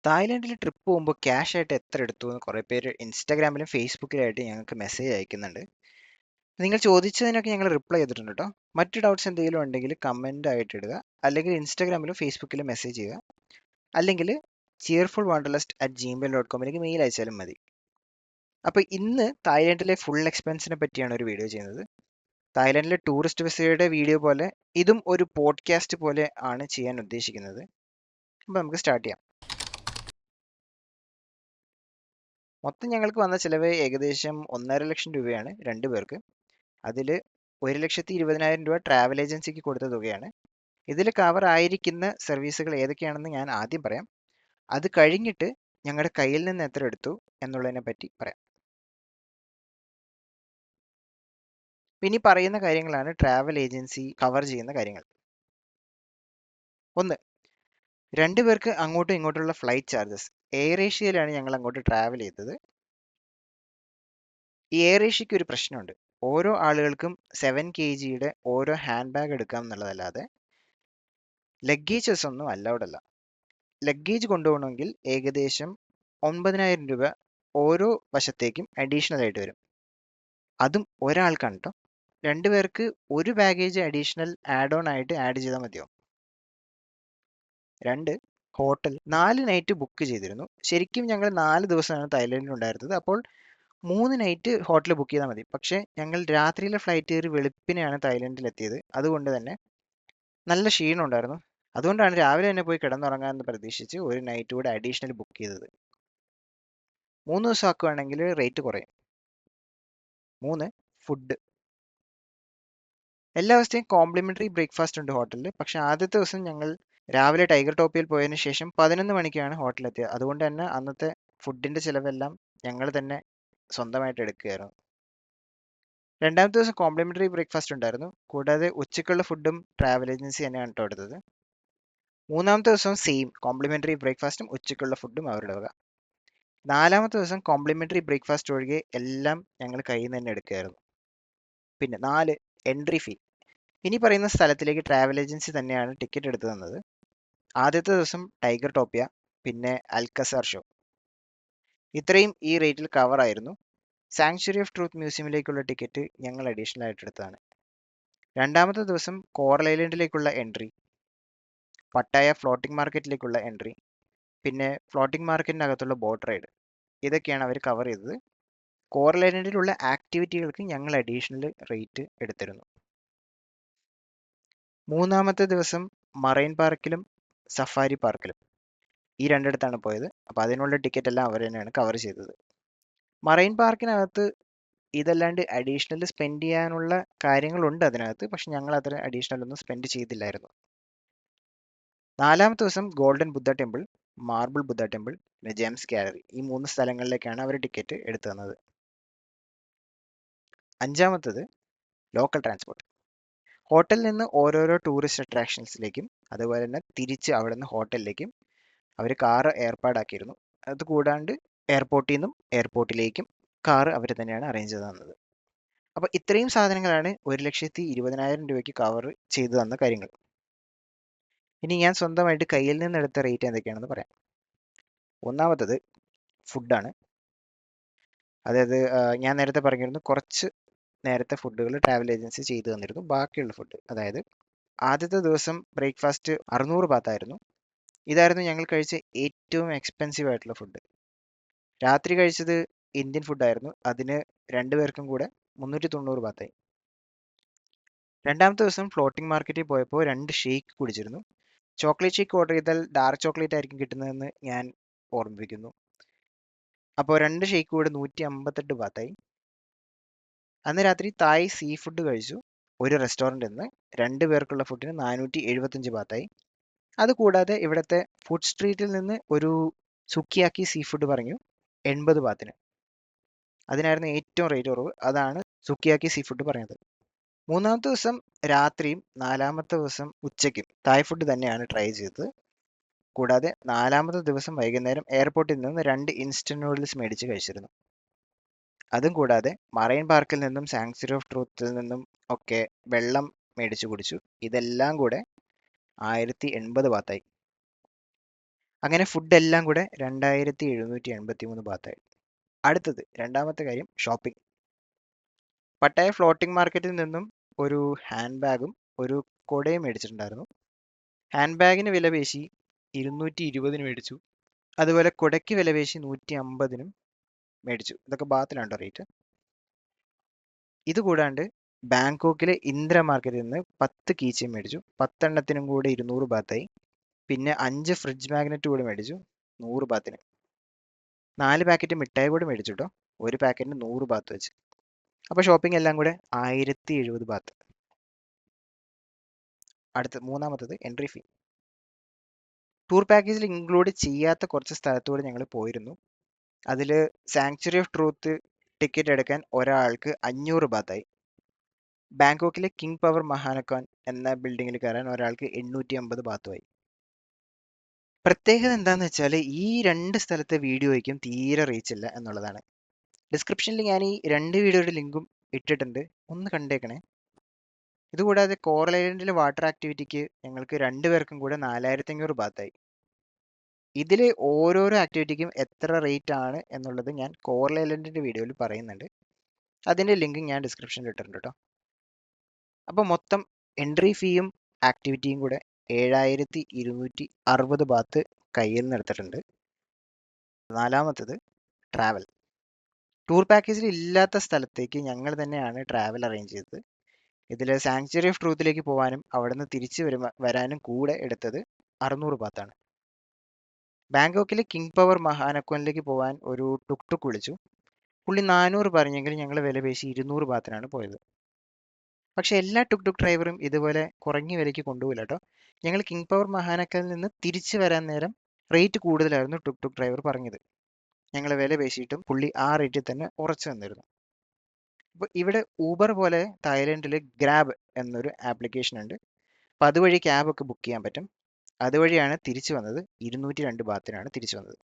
തായ്ലൻഡിൽ trip പോകുമ്പോൾ cash ആയിട്ട് എത്ര എടുത്തു എന്ന് കുറേ പേര് ഇൻസ്റ്റാഗ്രാമിലും ഫേസ്ബുക്കിലായിട്ട് ഞങ്ങൾക്ക് മെസ്സേജ് അയക്കുന്നുണ്ട്. നിങ്ങൾ ചോദിച്ചതിനൊക്കെ ഞങ്ങൾ റിപ്ലൈ ചെയ്തിട്ടുണ്ട് കേട്ടോ. മറ്റു ഡൗട്ട്സ് എന്തെങ്കിലും ഉണ്ടെങ്കിൽ കമൻ്റ് ആയിട്ട് ഇടുക, അല്ലെങ്കിൽ ഇൻസ്റ്റാഗ്രാമിലും ഫേസ്ബുക്കിലും മെസ്സേജ് ചെയ്യുക, അല്ലെങ്കിൽ cheerfulwanderlust@gmail.com മെയിൽ അയച്ചാലും മതി. അപ്പോൾ ഇന്ന് തായ്ലൻഡിലെ ഫുൾ എക്സ്പെൻസിനെ പറ്റിയാണ് ഒരു വീഡിയോ ചെയ്യുന്നത്. തായ്ലൻഡിലെ ടൂറിസ്റ്റ് വിസയുടെ വീഡിയോ പോലെ ഇതും ഒരു പോഡ്കാസ്റ്റ് പോലെ ആണ് ചെയ്യാൻ ഉദ്ദേശിക്കുന്നത്. അപ്പോൾ നമുക്ക് സ്റ്റാർട്ട് ചെയ്യാം. മൊത്തം ഞങ്ങൾക്ക് വന്ന ചിലവ് ഏകദേശം 1.5 ലക്ഷം രൂപയാണ് 2 പേർക്ക്. അതിൽ 1,20,000 രൂപ ട്രാവൽ ഏജൻസിക്ക് കൊടുത്ത തുകയാണ്. ഇതിൽ കവർ ആയിരിക്കുന്ന സർവീസുകൾ ഏതൊക്കെയാണെന്ന് ഞാൻ ആദ്യം പറയാം. അത് കഴിഞ്ഞിട്ട് ഞങ്ങളുടെ കയ്യിൽ നിന്ന് എത്ര എടുത്തു എന്നുള്ളതിനെ പറ്റി പറയാം. ഇനി പറയുന്ന കാര്യങ്ങളാണ് ട്രാവൽ ഏജൻസി കവർ ചെയ്യുന്ന കാര്യങ്ങൾ. 1, 2 പേർക്ക് അങ്ങോട്ടും ഇങ്ങോട്ടുള്ള ഫ്ലൈറ്റ് ചാർജസ്. എയർ ഏഷ്യയിലാണ് ഞങ്ങൾ അങ്ങോട്ട് ട്രാവൽ ചെയ്തത്. ഈ എയർ ഏഷ്യയ്ക്ക് ഒരു പ്രശ്നമുണ്ട്. ഓരോ ആളുകൾക്കും 7 kgയുടെ ഓരോ ഹാൻഡ് ബാഗ് എടുക്കാം എന്നുള്ളതല്ലാതെ ലഗേജസ് ഒന്നും അലൗഡ് അല്ല. ലഗേജ് കൊണ്ടുപോകണമെങ്കിൽ ഏകദേശം 9,000 രൂപ ഓരോ വശത്തേക്കും അഡീഷണൽ ആയിട്ട് വരും. അതും ഒരാൾക്കാണ് കേട്ടോ. 2 പേർക്ക് ഒരു ബാഗേജ് അഡീഷണൽ ആഡ് ഓൺ ആയിട്ട് ആഡ് ചെയ്താൽ മതിയാവും. 2, ഹോട്ടൽ 4 നൈറ്റ് ബുക്ക് ചെയ്തിരുന്നു. ശരിക്കും ഞങ്ങൾ 4 ദിവസമാണ് തായ്ലൻഡിൽ ഉണ്ടായിരുന്നത്. അപ്പോൾ 3 നൈറ്റ് ഹോട്ടൽ ബുക്ക് ചെയ്താൽ മതി. പക്ഷേ ഞങ്ങൾ രാത്രിയിലെ ഫ്ലൈറ്റ് കയറി വെളുപ്പിനെയാണ് തായ്ലൻഡിൽ എത്തിയത്. അതുകൊണ്ട് തന്നെ നല്ല ക്ഷീണം ഉണ്ടായിരുന്നു. അതുകൊണ്ടാണ് രാവിലെ തന്നെ പോയി കിടന്നുറങ്ങാമെന്ന് പ്രതീക്ഷിച്ച് ഒരു നൈറ്റ് കൂടെ അഡീഷണൽ ബുക്ക് ചെയ്തത്. 3 ദിവസം ആക്കുകയാണെങ്കിൽ റേറ്റ് കുറയും. 3, ഫുഡ്. എല്ലാ ദിവസത്തെയും കോംപ്ലിമെന്ററി ബ്രേക്ക്ഫാസ്റ്റ് ഉണ്ട് ഹോട്ടലിൽ. പക്ഷേ ആദ്യത്തെ ദിവസം ഞങ്ങൾ രാവിലെ ടൈഗർ ടോപ്പിയിൽ പോയതിനു ശേഷം 11 മണിക്കാണ് ഹോട്ടലിലെത്തിയത്. അതുകൊണ്ട് തന്നെ അന്നത്തെ ഫുഡിന്റെ ചിലവെല്ലാം ഞങ്ങൾ തന്നെ സ്വന്തമായിട്ട് എടുക്കുകയായിരുന്നു. രണ്ടാമത്തെ ദിവസം കോംപ്ലിമെന്ററി ബ്രേക്ക്ഫാസ്റ്റ് ഉണ്ടായിരുന്നു. കൂടാതെ ഉച്ചയ്ക്കുള്ള ഫുഡും ട്രാവൽ ഏജൻസി തന്നെയാണ് കേട്ടോ എടുത്തത്. മൂന്നാമത്തെ ദിവസം സെയിം കോംപ്ലിമെന്ററി ബ്രേക്ക്ഫാസ്റ്റും ഉച്ചയ്ക്കുള്ള ഫുഡും അവരുടെ വക. 4-മത്തെ ദിവസം കോംപ്ലിമെന്ററി ബ്രേക്ക്ഫാസ്റ്റ് ഒഴികെ എല്ലാം ഞങ്ങൾ കയ്യിൽ നിന്ന് തന്നെ എടുക്കുകയായിരുന്നു. പിന്നെ 4, എൻട്രി ഫീ. ഇനി പറയുന്ന സ്ഥലത്തിലേക്ക് ട്രാവൽ ഏജൻസി തന്നെയാണ് ടിക്കറ്റ് എടുത്തു തന്നത്. ആദ്യത്തെ ദിവസം ടൈഗർ ടോപ്പിയ, പിന്നെ അൽക്കസാർ ഷോ. ഇത്രയും ഈ റേറ്റിൽ കവർ ആയിരുന്നു. സാങ്ച്വറി ഓഫ് ട്രൂത്ത് മ്യൂസിയമിലേക്കുള്ള ടിക്കറ്റ് ഞങ്ങൾ അഡീഷണൽ ആയിട്ട് എടുത്തതാണ്. രണ്ടാമത്തെ ദിവസം കോറൽ ഐലൻഡിലേക്കുള്ള എൻട്രി, പട്ടായ ഫ്ലോട്ടിംഗ് മാർക്കറ്റിലേക്കുള്ള എൻട്രി, പിന്നെ ഫ്ലോട്ടിംഗ് മാർക്കറ്റിനകത്തുള്ള ബോട്ട് റൈഡ്. ഇതൊക്കെയാണ് അവർ കവർ ചെയ്തത്. കോറൽ ഐലൻഡിലുള്ള ആക്ടിവിറ്റികൾക്ക് ഞങ്ങൾ അഡീഷണൽ റേറ്റ് എടുത്തിരുന്നു. മൂന്നാമത്തെ ദിവസം മറൈൻ പാർക്കിലും സഫാരി പാർക്കിലും, ഈ രണ്ടിടത്താണ് പോയത്. അപ്പോൾ അതിനുള്ള ടിക്കറ്റ് എല്ലാം അവർ തന്നെയാണ് കവർ ചെയ്തത്. മറൈൻ പാർക്കിനകത്ത് ഇതല്ലാണ്ട് അഡീഷണൽ സ്പെൻഡ് ചെയ്യാനുള്ള കാര്യങ്ങളുണ്ട് അതിനകത്ത്. പക്ഷെ ഞങ്ങൾ അത്ര അഡീഷണൽ ഒന്നും സ്പെൻഡ് ചെയ്തില്ലായിരുന്നു. 4-മത്തെ ദിവസം ഗോൾഡൻ ബുദ്ധ ടെമ്പിൾ, മാർബിൾ ബുദ്ധ ടെമ്പിൾ, പിന്നെ ജെംസ് ഗാലറി, ഈ 3 സ്ഥലങ്ങളിലേക്കാണ് അവർ ടിക്കറ്റ് എടുത്തു തന്നത്. 5-മത്തത് ലോക്കൽ ട്രാൻസ്പോർട്ട്. ഹോട്ടലിൽ നിന്ന് ഓരോരോ ടൂറിസ്റ്റ് അട്രാക്ഷൻസിലേക്കും അതുപോലെ തന്നെ തിരിച്ച് അവിടെ നിന്ന് ഹോട്ടലിലേക്കും അവർ കാറ് ഏർപ്പാടാക്കിയിരുന്നു. അതുകൂടാണ്ട് എയർപോർട്ടിൽ നിന്നും എയർപോർട്ടിലേക്കും കാറ് അവർ തന്നെയാണ് അറേഞ്ച് ചെയ്ത് തന്നത്. അപ്പോൾ ഇത്രയും സാധനങ്ങളാണ് 1,20,000 രൂപയ്ക്ക് കവർ ചെയ്തു തന്ന കാര്യങ്ങൾ. ഇനി ഞാൻ സ്വന്തമായിട്ട് കയ്യിൽ നിന്ന് എടുത്ത റേറ്റ് എന്തൊക്കെയാണെന്ന് പറയാം. ഒന്നാമത്തത് ഫുഡാണ്. അതായത് ഞാൻ നേരത്തെ പറഞ്ഞിരുന്നു കുറച്ച് നേരത്തെ ഫുഡുകൾ ട്രാവൽ ഏജൻസി ചെയ്തു തന്നിരുന്നു. ബാക്കിയുള്ള ഫുഡ്, അതായത് ആദ്യത്തെ ദിവസം ബ്രേക്ക്ഫാസ്റ്റ് 600 ബാത്തായിരുന്നു. ഇതായിരുന്നു ഞങ്ങൾ കഴിച്ച ഏറ്റവും എക്സ്പെൻസീവ് ആയിട്ടുള്ള ഫുഡ്. രാത്രി കഴിച്ചത് ഇന്ത്യൻ ഫുഡായിരുന്നു. അതിന് 2 പേർക്കും കൂടെ 390 ബാത്തായി. രണ്ടാമത്തെ ദിവസം ഫ്ലോട്ടിംഗ് മാർക്കറ്റിൽ പോയപ്പോൾ 2 ഷേക്ക് കുടിച്ചിരുന്നു. ചോക്ലേറ്റ് ഷേക്ക് ഓർഡർ ചെയ്താൽ ഡാർക്ക് ചോക്ലേറ്റ് ആയിരിക്കും കിട്ടുന്നതെന്ന് ഞാൻ ഓർമ്മിപ്പിക്കുന്നു. അപ്പോൾ 2 ഷേക്ക് കൂടെ 158 ബാത്തായി. അന്ന് രാത്രി തായ് സീ ഫുഡ് കഴിച്ചു ഒരു റെസ്റ്റോറൻറ്റിൽ നിന്ന്. 2 പേർക്കുള്ള ഫുഡിന് 475 ബാത്തായി. അതുകൂടാതെ ഇവിടുത്തെ ഫുഡ് സ്ട്രീറ്റിൽ നിന്ന് ഒരു സുക്കിയാക്കി സീ ഫുഡ് പറഞ്ഞു 80 ബാത്തിന്. അതിനായിരുന്നു ഏറ്റവും റേറ്റ് കുറവ്. അതാണ് സുക്കിയാക്കി സീ ഫുഡ് പറഞ്ഞത്. 3-മത്തെ ദിവസം രാത്രിയും 4-മത്തെ ദിവസം ഉച്ചയ്ക്കും തായ് ഫുഡ് തന്നെയാണ് ട്രൈ ചെയ്തത്. കൂടാതെ 4-മത്തെ ദിവസം വൈകുന്നേരം എയർപോർട്ടിൽ നിന്ന് 2 ഇൻസ്റ്റന്റ് നൂഡിൽസ് മേടിച്ച് കഴിച്ചിരുന്നു. അതും കൂടാതെ മറൈൻ പാർക്കിൽ നിന്നും സാങ്ച്വറി ഓഫ് ട്രൂത്തിൽ നിന്നും ഒക്കെ വെള്ളം മേടിച്ചു കുടിച്ചു. ഇതെല്ലാം കൂടെ 1080 ബാത്തായി. അങ്ങനെ ഫുഡ് എല്ലാം കൂടെ 2783 ബാത്തായി. അടുത്തത് രണ്ടാമത്തെ കാര്യം ഷോപ്പിംഗ്. പട്ടായ ഫ്ലോട്ടിംഗ് മാർക്കറ്റിൽ നിന്നും ഒരു ഹാൻഡ് ബാഗും ഒരു കൊടയും മേടിച്ചിട്ടുണ്ടായിരുന്നു. ഹാൻഡ് ബാഗിന് വില പേശി 220 മേടിച്ചു. അതുപോലെ കുടയ്ക്ക് വില പേശി 150 മേടിച്ചു. ഇതൊക്കെ ബാത്തിലാണ് റേറ്റ്. ഇത് കൂടാണ്ട് ബാങ്കോക്കിലെ ഇന്ദ്ര മാർക്കറ്റിൽ നിന്ന് 10 കീ ചെയിൻ മേടിച്ചു. 10 എണ്ണത്തിനും കൂടെ 200 ബാത്തായി. പിന്നെ 5 ഫ്രിഡ്ജ് മാഗ്നറ്റ് കൂടെ മേടിച്ചു 100 ബാത്തിന്. 4 പാക്കറ്റ് മിഠായി കൂടെ മേടിച്ചു കേട്ടോ. ഒരു പാക്കറ്റിന് 100 ബാത്ത് വെച്ച്. അപ്പോൾ ഷോപ്പിംഗ് എല്ലാം കൂടെ 1070 ബാത്ത്. അടുത്ത മൂന്നാമത്തത് എൻട്രി ഫീ. ടൂർ പാക്കേജിൽ ഇൻക്ലൂഡ് ചെയ്യാത്ത കുറച്ച് സ്ഥലത്തൂടെ ഞങ്ങൾ പോയിരുന്നു. അതിൽ സാങ്ച്വറി ഓഫ് ട്രൂത്ത് ടിക്കറ്റ് എടുക്കാൻ ഒരാൾക്ക് 500 ബാത്തായി. ബാങ്കോക്കിലെ കിങ് പവർ മഹാനക്കോൻ എന്ന ബിൽഡിങ്ങിൽ കയറാൻ ഒരാൾക്ക് 850 ബാത്തുമായി. പ്രത്യേകത എന്താണെന്ന് വെച്ചാൽ ഈ 2 സ്ഥലത്തെ വീഡിയോയ്ക്കും തീരെ റീച്ച് ഇല്ല എന്നുള്ളതാണ്. ഡിസ്ക്രിപ്ഷനിൽ ഞാൻ ഈ 2 വീഡിയോയുടെ ലിങ്കും ഇട്ടിട്ടുണ്ട്, ഒന്ന് കണ്ടേക്കണേ. ഇതുകൂടാതെ കോറൽ ഐലൻഡിലെ വാട്ടർ ആക്ടിവിറ്റിക്ക് ഞങ്ങൾക്ക് 2 പേർക്കും കൂടെ 4500 ബാത്തായി. ഇതിൽ ഓരോരോ ആക്ടിവിറ്റിക്കും എത്ര റേറ്റ് ആണ് എന്നുള്ളത് ഞാൻ കോറൽ ഐലൻഡിൻ്റെ വീഡിയോയിൽ പറയുന്നുണ്ട്. അതിൻ്റെ ലിങ്ക് ഞാൻ ഡിസ്ക്രിപ്ഷനിൽ ഇട്ടിട്ടുണ്ട് കേട്ടോ. അപ്പോൾ മൊത്തം എൻട്രി ഫീയും ആക്ടിവിറ്റിയും കൂടെ 7260 ബാത്ത് കയ്യിൽ നിന്ന് എടുത്തിട്ടുണ്ട്. നാലാമത്തത് ട്രാവൽ. ടൂർ പാക്കേജിൽ ഇല്ലാത്ത സ്ഥലത്തേക്ക് ഞങ്ങൾ തന്നെയാണ് ട്രാവൽ അറേഞ്ച് ചെയ്തത്. ഇതിൽ സാങ്ച്വറി ഓഫ് ട്രൂത്തിലേക്ക് പോകാനും അവിടെ നിന്ന് തിരിച്ച് വരാനും കൂടെ എടുത്തത് 600 ബാത്താണ്. ബാങ്കോക്കിലെ കിങ് പവർ മഹാനക്കോനിലേക്ക് പോകാൻ ഒരു ടുക് ടുക് വിളിച്ചു. പുള്ളി 400 പറഞ്ഞെങ്കിൽ ഞങ്ങൾ വില പേശി 200 ബാത്തിനാണ് പോയത്. പക്ഷെ എല്ലാ ടുക് ടുക് ഡ്രൈവറും ഇതുപോലെ കുറഞ്ഞ വിലയ്ക്ക് കൊണ്ടുപോകില്ല കേട്ടോ. ഞങ്ങൾ കിങ് പവർ മഹാനക്കലിൽ നിന്ന് തിരിച്ചു വരാൻ നേരം റേറ്റ് കൂടുതലായിരുന്നു ടുക് ടുക് ഡ്രൈവർ പറഞ്ഞത്. ഞങ്ങൾ വില പേശിയിട്ടും പുള്ളി ആ റേറ്റിൽ തന്നെ ഉറച്ചു നിന്നിരുന്നു. അപ്പോൾ ഇവിടെ ഊബർ പോലെ തായ്ലൻഡിൽ ഗ്രാബ് എന്നൊരു ആപ്ലിക്കേഷൻ ഉണ്ട്. അപ്പോൾ അതുവഴി ക്യാബൊക്കെ ബുക്ക് ചെയ്യാൻ പറ്റും. അതുവഴിയാണ് തിരിച്ചു വന്നത്. 202 ബാത്തിനാണ് തിരിച്ചു വന്നത്.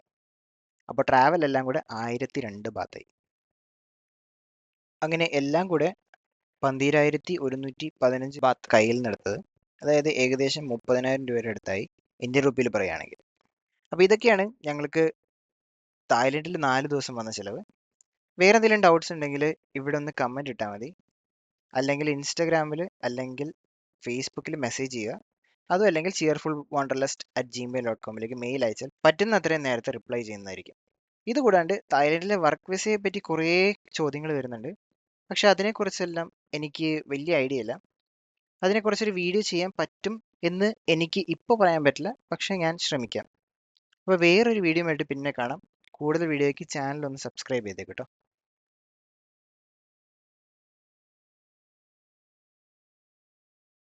അപ്പോൾ ട്രാവൽ എല്ലാം കൂടെ 1002 ബാത്തായി. അങ്ങനെ എല്ലാം കൂടെ 12115 ബാത്ത് കയ്യിൽ നിന്ന് എടുത്തത്. അതായത് ഏകദേശം 30,000 രൂപയുടെ അടുത്തായി ഇന്ത്യൻ റുപ്പിയിൽ പറയുകയാണെങ്കിൽ. അപ്പോൾ ഇതൊക്കെയാണ് ഞങ്ങൾക്ക് തായ്ലൻഡിൽ 4 ദിവസം വന്ന ചിലവ്. വേറെ എന്തെങ്കിലും ഡൗട്ട്സ് ഉണ്ടെങ്കിൽ ഇവിടെ ഒന്ന് കമൻറ്റ് ഇട്ടാൽ മതി. അല്ലെങ്കിൽ ഇൻസ്റ്റാഗ്രാമിൽ അല്ലെങ്കിൽ ഫേസ്ബുക്കിൽ മെസ്സേജ് ചെയ്യുക. അതും അല്ലെങ്കിൽ cheerfulwanderlust@gmail.com മെയിൽ അയച്ചാൽ പറ്റുന്ന അത്രയും നേരത്തെ റിപ്ലൈ ചെയ്യുന്നതായിരിക്കും. ഇതുകൂടാണ്ട് തായ്ലൻഡിലെ വർക്ക് വിസയെ പറ്റി കുറേ ചോദ്യങ്ങൾ വരുന്നുണ്ട്. പക്ഷെ അതിനെക്കുറിച്ചെല്ലാം എനിക്ക് വലിയ ഐഡിയ ഇല്ല. അതിനെക്കുറിച്ചൊരു വീഡിയോ ചെയ്യാൻ പറ്റും എന്ന് എനിക്ക് ഇപ്പോൾ പറയാൻ പറ്റില്ല, പക്ഷെ ഞാൻ ശ്രമിക്കാം. അപ്പോൾ വേറൊരു വീഡിയോ ആയിട്ട് പിന്നെ കാണാം. കൂടുതൽ വീഡിയോയ്ക്ക് ചാനൽ ഒന്ന് സബ്സ്ക്രൈബ് ചെയ്തേക്ക് കേട്ടോ.